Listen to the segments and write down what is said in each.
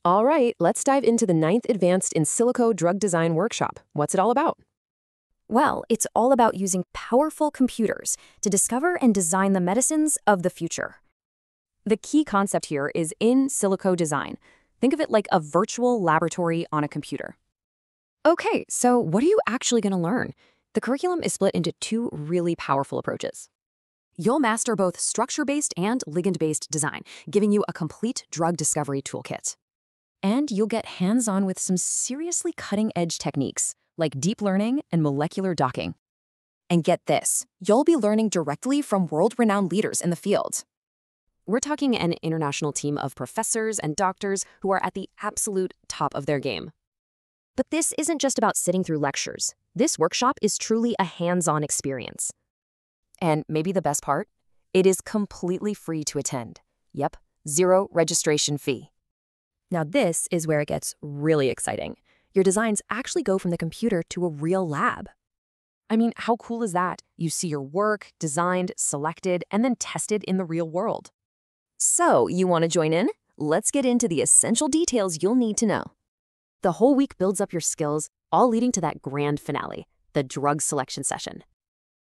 All right, let's dive into the ninth Advanced in Silico Drug Design Workshop. What's it all about? Well, it's all about using powerful computers to discover and design the medicines of the future. The key concept here is in silico design. Think of it like a virtual laboratory on a computer. Okay, so what are you actually going to learn? The curriculum is split into two really powerful approaches. You'll master both structure-based and ligand-based design, giving you a complete drug discovery toolkit. And you'll get hands-on with some seriously cutting-edge techniques, like deep learning and molecular docking. And get this, you'll be learning directly from world-renowned leaders in the field. We're talking an international team of professors and doctors who are at the absolute top of their game. But this isn't just about sitting through lectures. This workshop is truly a hands-on experience. And maybe the best part? It is completely free to attend. Yep, zero registration fee. Now this is where it gets really exciting. Your designs actually go from the computer to a real lab. I mean, how cool is that? You see your work designed, selected, and then tested in the real world. So, you want to join in? Let's get into the essential details you'll need to know. The whole week builds up your skills, all leading to that grand finale, the drug selection session.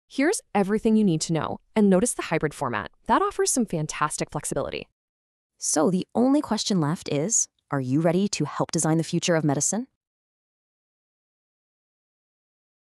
Here's everything you need to know, and notice the hybrid format. That offers some fantastic flexibility. So the only question left is, are you ready to help design the future of medicine?